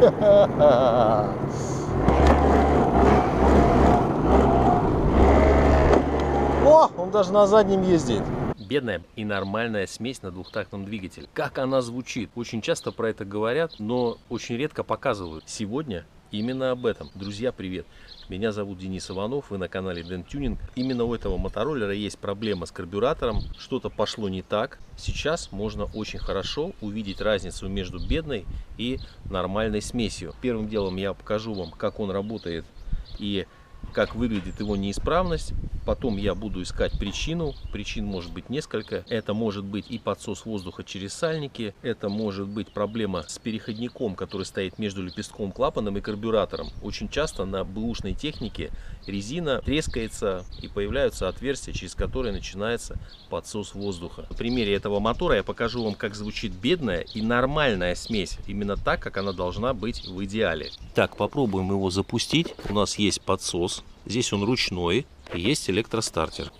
О, он даже на заднем ездит. Бедная и нормальная смесь на двухтактном двигателе. Как она звучит? Очень часто про это говорят, но очень редко показывают. Сегодня именно об этом. Друзья, привет! Меня зовут Денис Иванов, вы на канале Дэн Тюнинг. Именно у этого мотороллера есть проблема с карбюратором, что-то пошло не так. Сейчас можно очень хорошо увидеть разницу между бедной и нормальной смесью. Первым делом я покажу вам, как он работает и как выглядит его неисправность. Потом я буду искать причину. Причин может быть несколько. Это может быть и подсос воздуха через сальники. Это может быть проблема с переходником, который стоит между лепестком, клапаном и карбюратором. Очень часто на бэушной технике резина трескается и появляются отверстия, через которые начинается подсос воздуха. На примере этого мотора я покажу вам, как звучит бедная и нормальная смесь. Именно так, как она должна быть в идеале. Так, попробуем его запустить. У нас есть подсос. Здесь он ручной. И есть электростартер.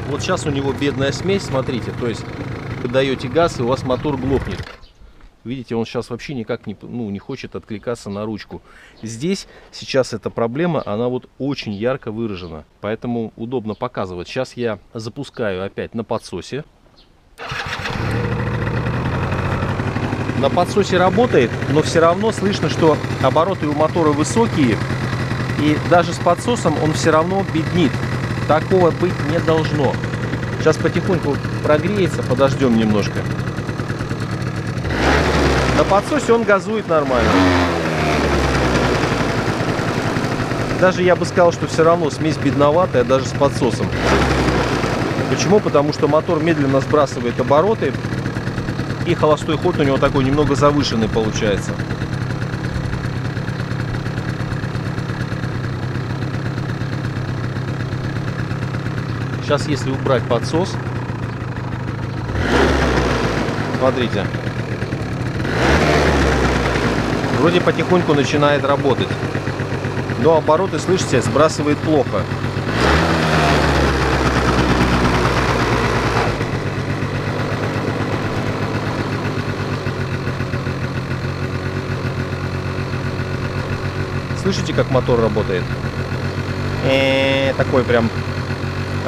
Вот сейчас у него бедная смесь, смотрите, то есть вы даете газ, и у вас мотор глохнет. Видите, он сейчас вообще никак не хочет откликаться на ручку. Здесь сейчас эта проблема, она вот очень ярко выражена, поэтому удобно показывать. Сейчас я запускаю опять на подсосе. На подсосе работает, но все равно слышно, что обороты у мотора высокие, и даже с подсосом он все равно беднит. Такого быть не должно. Сейчас потихоньку прогреется, подождем немножко. На подсосе он газует нормально. Даже я бы сказал, что все равно смесь бедноватая, даже с подсосом. Почему? Потому что мотор медленно сбрасывает обороты, и холостой ход у него такой немного завышенный получается. Сейчас, если убрать подсос, смотрите, вроде потихоньку начинает работать, но обороты, слышите, сбрасывает плохо. Слышите, как мотор работает? Такой прям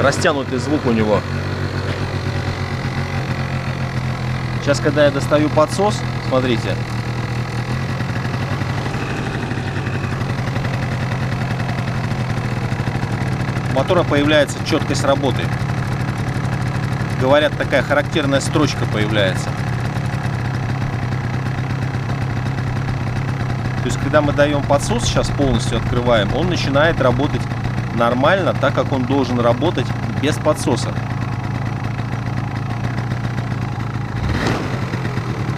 растянутый звук у него. Сейчас, когда я достаю подсос, смотрите. У мотора появляется четкость работы. Говорят, такая характерная строчка появляется. То есть, когда мы даем подсос, сейчас полностью открываем, он начинает работать нормально, так как он должен работать без подсоса.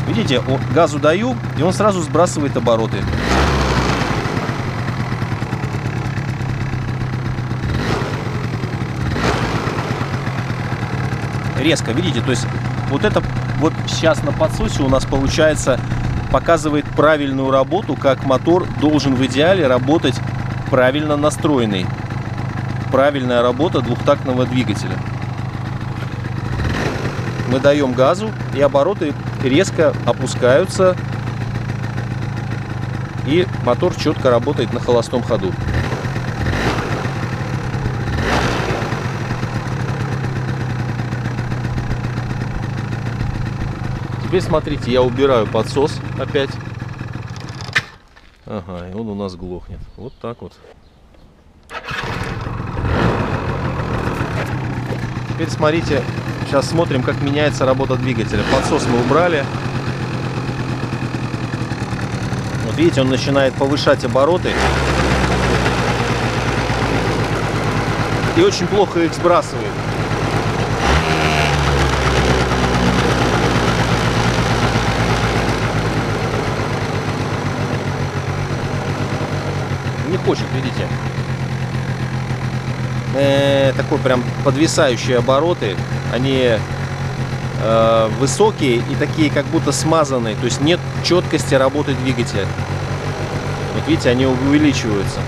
Видите, газу даю, и он сразу сбрасывает обороты. Резко, видите, то есть вот это вот сейчас на подсосе у нас получается показывает правильную работу, как мотор должен в идеале работать правильно настроенный. Правильная работа двухтактного двигателя. Мы даем газу, и обороты резко опускаются, и мотор четко работает на холостом ходу. Теперь смотрите, я убираю подсос опять. Ага, и он у нас глохнет. Вот так вот. Теперь смотрите, сейчас смотрим, как меняется работа двигателя. Подсос мы убрали. Вот видите, он начинает повышать обороты. И очень плохо их сбрасывает. хочет, видите? Такой прям подвисающие обороты. Они высокие и такие как будто смазанные. То есть нет четкости работы двигателя. Вот видите, они увеличиваются.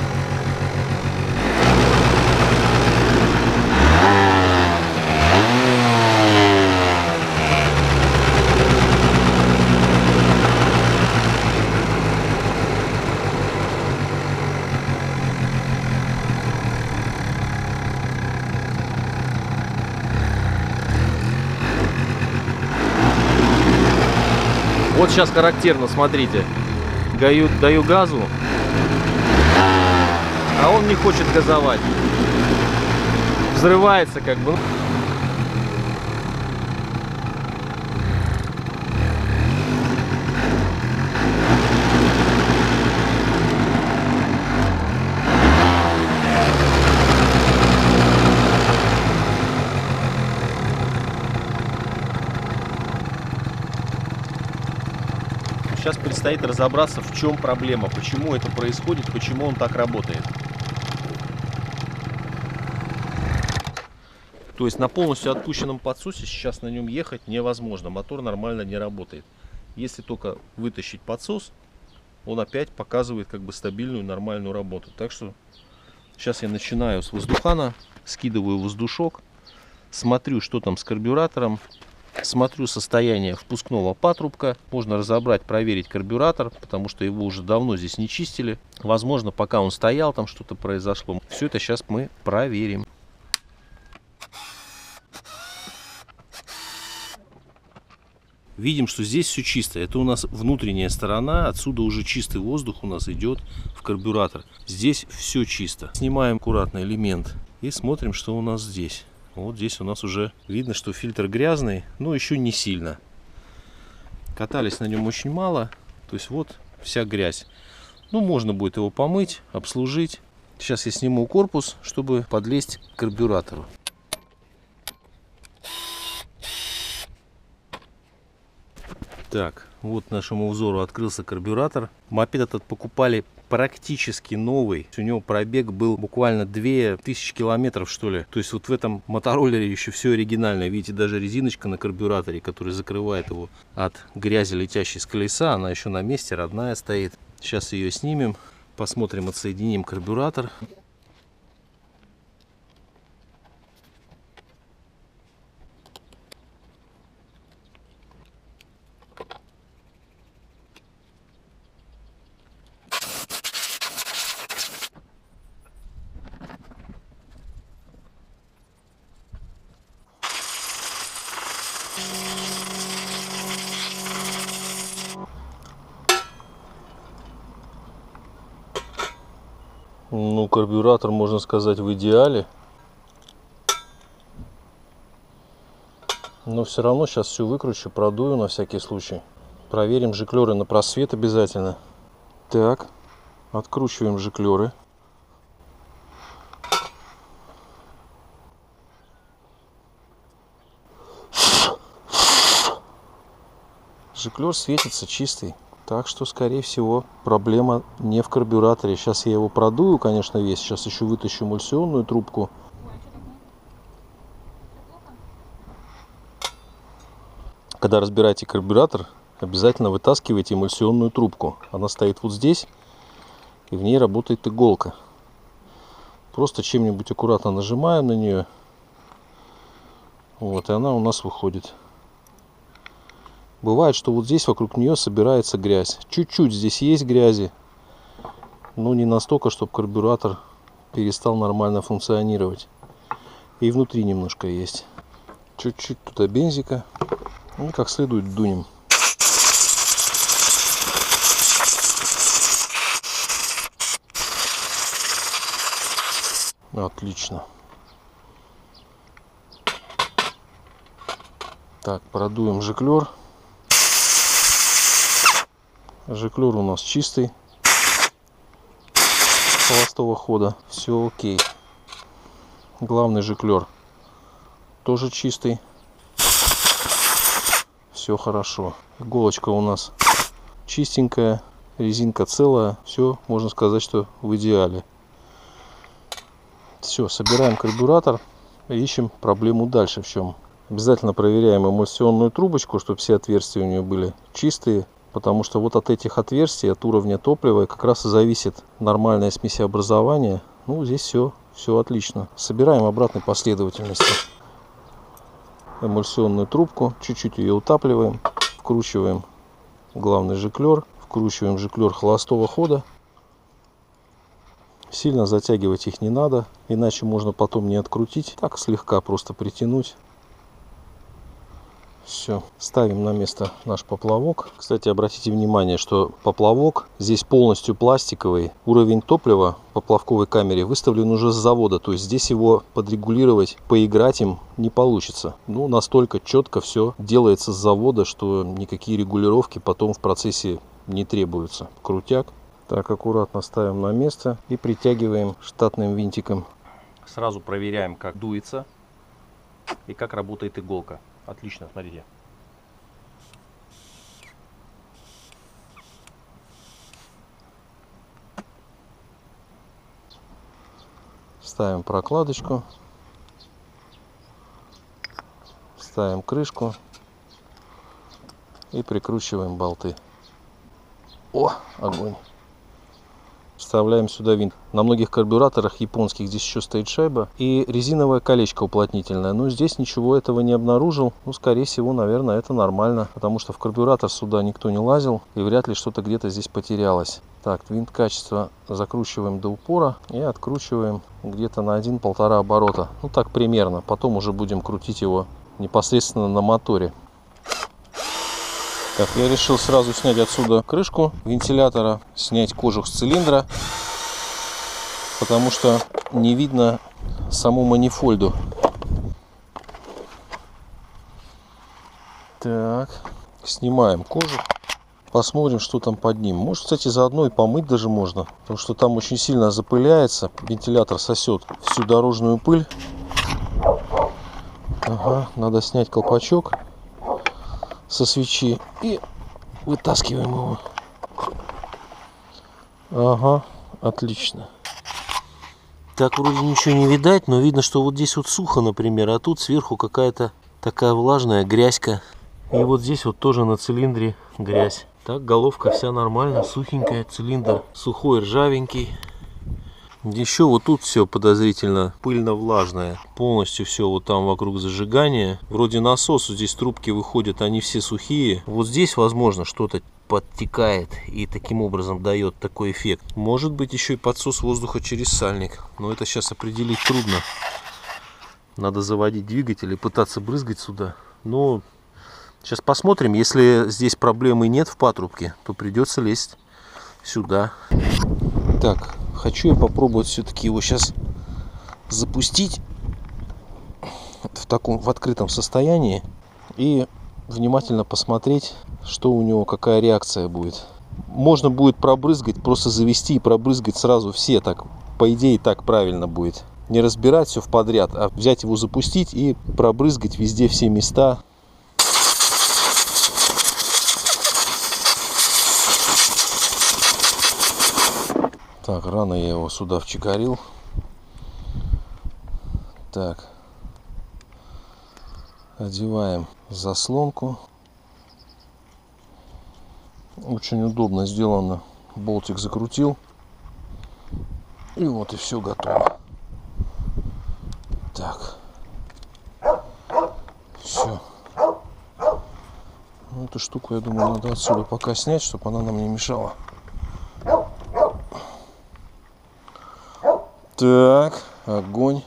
Вот сейчас характерно, смотрите, даю газу, а он не хочет газовать, взрывается как бы. Сейчас предстоит разобраться, в чем проблема, почему это происходит, почему он так работает. То есть на полностью отпущенном подсосе сейчас на нем ехать невозможно, мотор нормально не работает. Если только вытащить подсос, он опять показывает как бы стабильную нормальную работу. Так что сейчас я начинаю с воздухана, скидываю воздушок, смотрю, что там с карбюратором. Смотрю состояние впускного патрубка. Можно разобрать, проверить карбюратор, потому что его уже давно здесь не чистили. Возможно, пока он стоял, там что-то произошло. Все это сейчас мы проверим. Видим, что здесь все чисто. Это у нас внутренняя сторона. Отсюда уже чистый воздух у нас идет в карбюратор. Здесь все чисто. Снимаем аккуратно элемент и смотрим, что у нас здесь. Вот здесь у нас уже видно, что фильтр грязный, но еще не сильно. Катались на нем очень мало, то есть вот вся грязь. Ну, можно будет его помыть, обслужить. Сейчас я сниму корпус, чтобы подлезть к карбюратору. Так, вот нашему взору открылся карбюратор. Мопед этот покупали практически новый. У него пробег был буквально 2000 километров, что ли. То есть вот в этом мотороллере еще все оригинальное. Видите, даже резиночка на карбюраторе, которая закрывает его от грязи, летящей с колеса, она еще на месте, родная стоит. Сейчас ее снимем, посмотрим, отсоединим карбюратор. Ну, карбюратор, можно сказать, в идеале. Но все равно сейчас все выкручу, продую на всякий случай. Проверим жиклеры на просвет обязательно. Так, откручиваем жиклеры. Жиклер светится чистый. Так что, скорее всего, проблема не в карбюраторе. Сейчас я его продую, конечно, весь. Сейчас еще вытащу эмульсионную трубку. Когда разбираете карбюратор, обязательно вытаскивайте эмульсионную трубку. Она стоит вот здесь, и в ней работает иголка. Просто чем-нибудь аккуратно нажимаем на нее. Вот, и она у нас выходит. Бывает, что вот здесь вокруг нее собирается грязь. Чуть-чуть здесь есть грязи, но не настолько, чтобы карбюратор перестал нормально функционировать. И внутри немножко есть. Чуть-чуть туда бензика. Ну, как следует дунем. Отлично. Так, продуем жиклер. Жиклер у нас чистый. Холостого хода. Все окей. Главный жиклер тоже чистый. Все хорошо. Иголочка у нас чистенькая. резинка целая, все, можно сказать, что в идеале. Все, собираем карбюратор, ищем проблему дальше в чем. Обязательно проверяем эмульсионную трубочку, чтобы все отверстия у нее были чистые, потому что вот от этих отверстий, от уровня топлива как раз и зависит нормальное смесеобразование. Ну, здесь все отлично. Собираем обратной последовательности эмульсионную трубку, чуть-чуть ее утапливаем, вкручиваем главный жиклер, вкручиваем жиклер холостого хода. Сильно затягивать их не надо, иначе можно потом не открутить. Так слегка просто притянуть. Все, ставим на место наш поплавок. Кстати, обратите внимание, что поплавок здесь полностью пластиковый. Уровень топлива в поплавковой камере выставлен уже с завода. То есть здесь его подрегулировать, поиграть им не получится. Ну, настолько четко все делается с завода, что никакие регулировки потом в процессе не требуются. Крутяк. Так, аккуратно ставим на место и притягиваем штатным винтиком. Сразу проверяем, как дуется и как работает иголка. Отлично, смотрите. Ставим прокладочку. Ставим крышку. И прикручиваем болты. О, огонь. Вставляем сюда винт. На многих карбюраторах японских здесь еще стоит шайба и резиновое колечко уплотнительное. Но здесь ничего этого не обнаружил. Ну, скорее всего, наверное, это нормально, потому что в карбюратор сюда никто не лазил и вряд ли что-то где-то здесь потерялось. Так, винт качества закручиваем до упора и откручиваем где-то на 1-1,5 оборота. Ну, так примерно. Потом уже будем крутить его непосредственно на моторе. Так, я решил сразу снять отсюда крышку вентилятора, снять кожух с цилиндра, потому что не видно саму манифольду. Так, снимаем кожух, посмотрим, что там под ним. Может, кстати, заодно и помыть даже можно, потому что там очень сильно запыляется, вентилятор сосет всю дорожную пыль. Ага, надо снять колпачок со свечи и вытаскиваем его. Ага, отлично. Так, вроде ничего не видать, но видно, что вот здесь вот сухо, например, а тут сверху какая-то такая влажная грязька. И вот здесь вот тоже на цилиндре грязь. Так, головка вся нормально, сухенькая, цилиндр сухой, ржавенький. Еще вот тут все подозрительно пыльно-влажное. Полностью все вот там вокруг зажигания. Вроде насос, здесь трубки выходят, они все сухие. Вот здесь, возможно, что-то подтекает и таким образом дает такой эффект. Может быть, еще и подсос воздуха через сальник. Но это сейчас определить трудно. Надо заводить двигатель и пытаться брызгать сюда. Но сейчас посмотрим. Если здесь проблемы нет в патрубке, то придется лезть сюда. Так, хочу я попробовать все-таки его сейчас запустить в открытом состоянии и внимательно посмотреть, что у него, какая реакция будет. Можно будет пробрызгать, просто завести и пробрызгать сразу все. Так, по идее, так правильно будет. Не разбирать все в подряд, а взять его, запустить и пробрызгать везде все места. Так, рано я его сюда вчекарил. Так. Одеваем заслонку. Очень удобно сделано. Болтик закрутил. И вот и все готово. Так. Все. Ну, эту штуку, я думаю, надо отсюда пока снять, чтобы она нам не мешала. Так, огонь.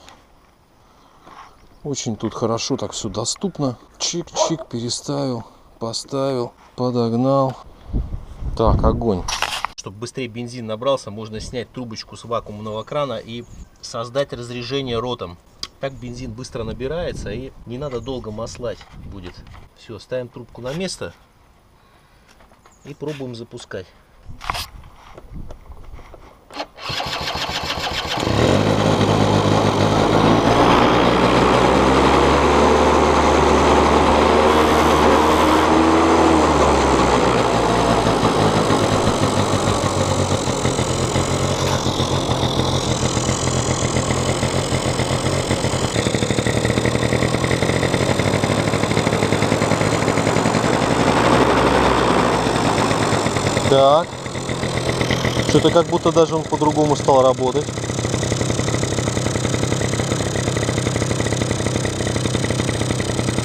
Очень тут хорошо так все доступно. Чик-чик, переставил, поставил, подогнал. Так, огонь. Чтобы быстрее бензин набрался, можно снять трубочку с вакуумного крана и создать разрежение ротом. Так бензин быстро набирается и не надо долго маслать будет. Все, ставим трубку на место и пробуем запускать. Так. Что-то как будто даже он по-другому стал работать.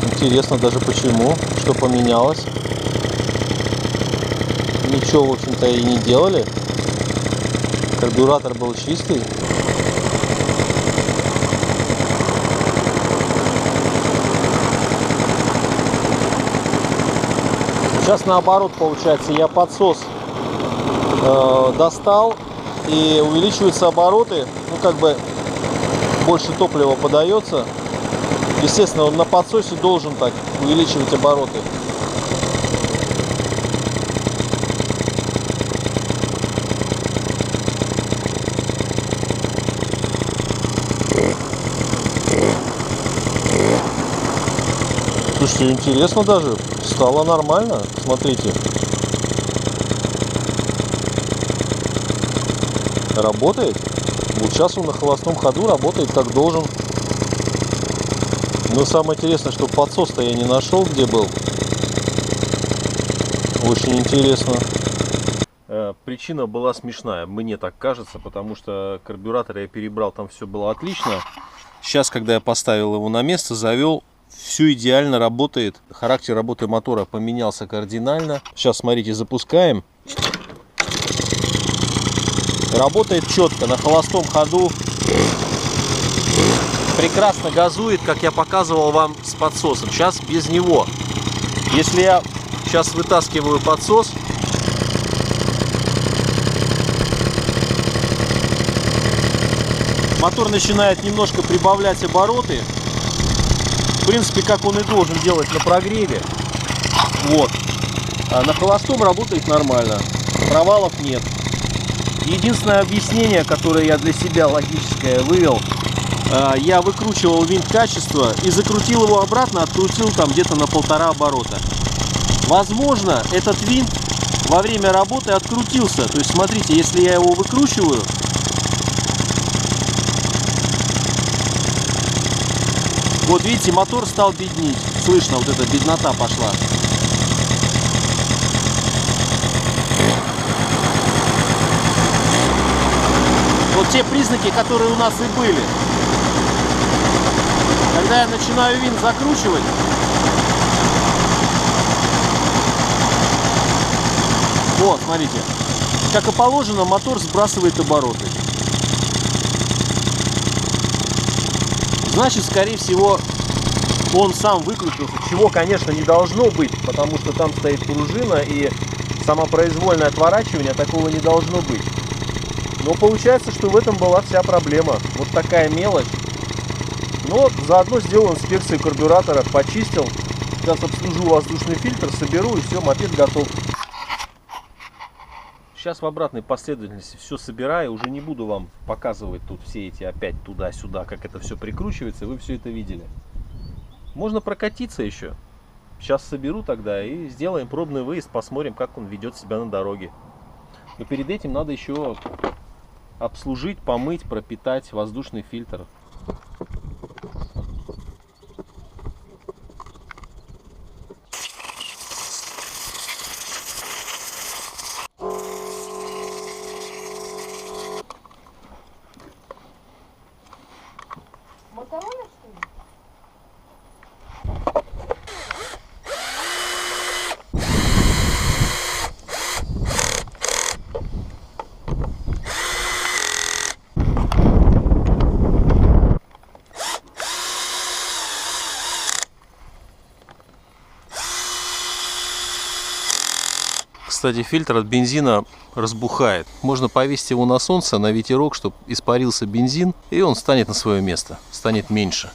Интересно даже почему, что поменялось. Ничего, в общем-то, и не делали. Карбюратор был чистый. Сейчас наоборот получается, я подсос достал, и увеличиваются обороты, ну как бы больше топлива подается. Естественно, он на подсосе должен так увеличивать обороты. Слушайте, интересно даже, стало нормально, смотрите. Работает. Вот сейчас он на холостом ходу работает как должен. Но самое интересное, что подсос-то я не нашел, где был. Очень интересно. Причина была смешная, мне так кажется, потому что карбюратор я перебрал, там все было отлично. Сейчас, когда я поставил его на место, завел, все идеально работает. Характер работы мотора поменялся кардинально. Сейчас, смотрите, запускаем. Работает четко, на холостом ходу. Прекрасно газует, как я показывал вам с подсосом. Сейчас без него. Если я сейчас вытаскиваю подсос, мотор начинает немножко прибавлять обороты. В принципе, как он и должен делать на прогреве. Вот. А на холостом работает нормально. Провалов нет. Единственное объяснение, которое я для себя логическое вывел, я выкручивал винт качества и закрутил его обратно, открутил там где-то на 1,5 оборота. Возможно, этот винт во время работы открутился. То есть, смотрите, если я его выкручиваю, вот видите, мотор стал беднить. Слышно, вот эта беднота пошла. Вот те признаки, которые у нас и были. Когда я начинаю винт закручивать, вот, смотрите, как и положено, мотор сбрасывает обороты. Значит, скорее всего, он сам выкрутился, чего, конечно, не должно быть, потому что там стоит пружина, и самопроизвольное отворачивание, такого не должно быть. Но получается, что в этом была вся проблема. Вот такая мелочь. Но заодно сделал инспекцию карбюратора, почистил. Сейчас обслужу воздушный фильтр, соберу, и все, мопед готов. Сейчас в обратной последовательности все собираю. Уже не буду вам показывать тут все эти опять туда-сюда, как это все прикручивается. Вы все это видели. Можно прокатиться еще. Сейчас соберу тогда и сделаем пробный выезд. Посмотрим, как он ведет себя на дороге. Но перед этим надо еще обслужить, помыть, пропитать воздушный фильтр. Кстати, фильтр от бензина разбухает. Можно повесить его на солнце, на ветерок, чтобы испарился бензин, и он станет на свое место, станет меньше.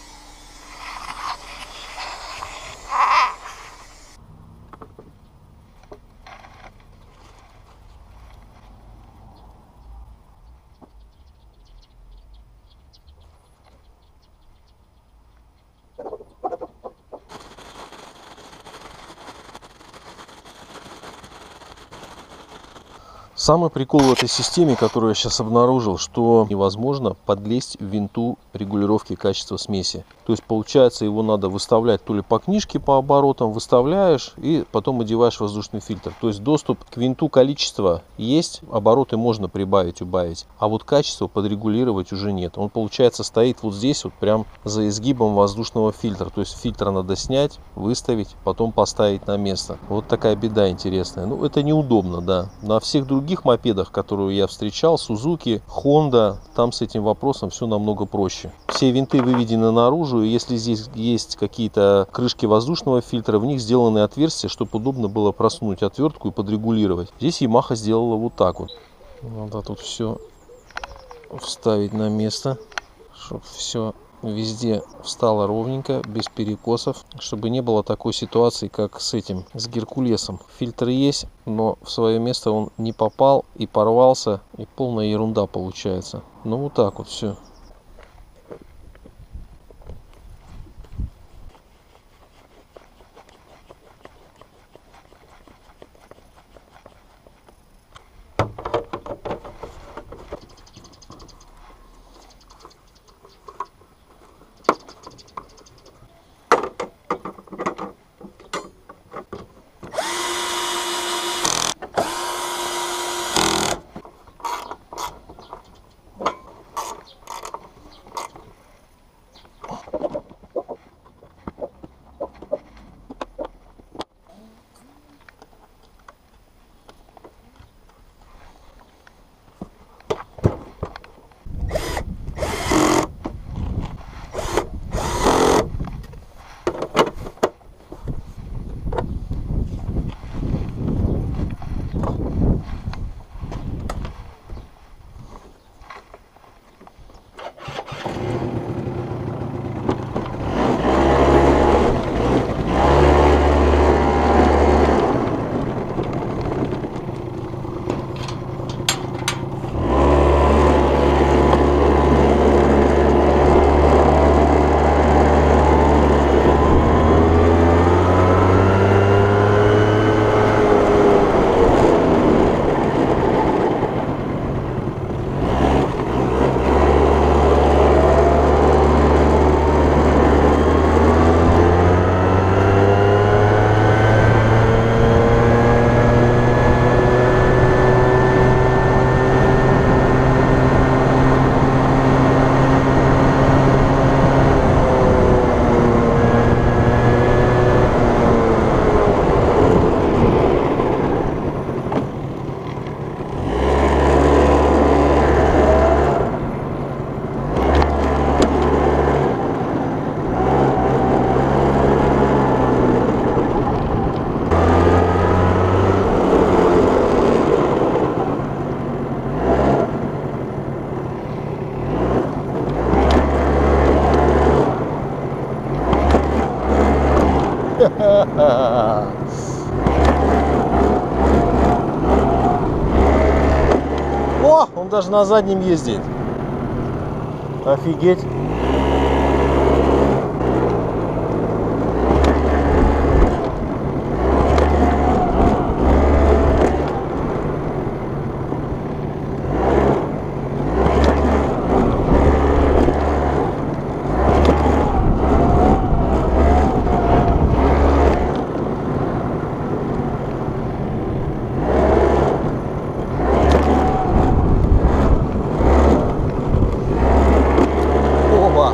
Самый прикол в этой системе, которую я сейчас обнаружил, что невозможно подлезть в винту регулировки качества смеси. То есть получается, его надо выставлять то ли по книжке по оборотам, выставляешь и потом одеваешь воздушный фильтр. То есть доступ к винту количество есть, обороты можно прибавить, убавить, а вот качество подрегулировать уже нет. Он получается стоит вот здесь вот прям за изгибом воздушного фильтра. То есть фильтр надо снять, выставить, потом поставить на место. Вот такая беда интересная. Ну это неудобно, да. На всех других мопедах, которые я встречал, Suzuki, Honda, там с этим вопросом все намного проще. Все винты выведены наружу, и если здесь есть какие-то крышки воздушного фильтра, в них сделаны отверстия, чтобы удобно было просунуть отвертку и подрегулировать. Здесь Yamaha сделала вот так вот. Надо тут все вставить на место, чтобы все везде встало ровненько, без перекосов, чтобы не было такой ситуации, как с этим, с Геркулесом. Фильтр есть, но в свое место он не попал и порвался, и полная ерунда получается. Ну вот так вот все. О, он даже на заднем ездит. Офигеть. Опа!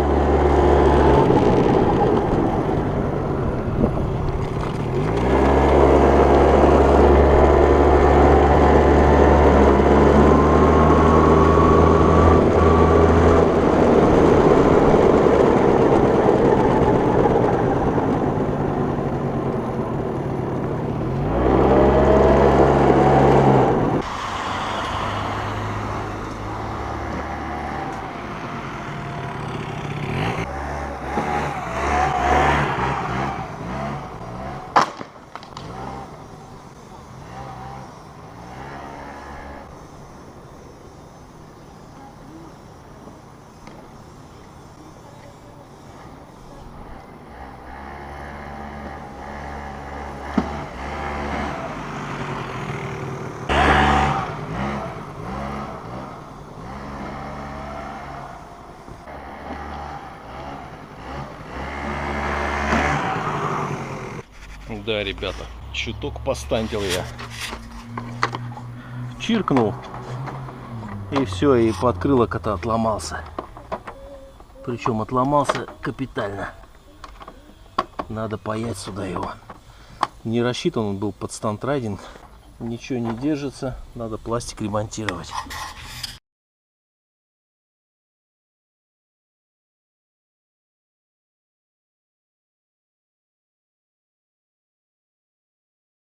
Да, ребята, чуток постантил я. Чиркнул. И все, и подкрылок-то отломался. Причем отломался капитально. Надо паять сюда его. Не рассчитан он был под стандрайдинг. Ничего не держится. Надо пластик ремонтировать.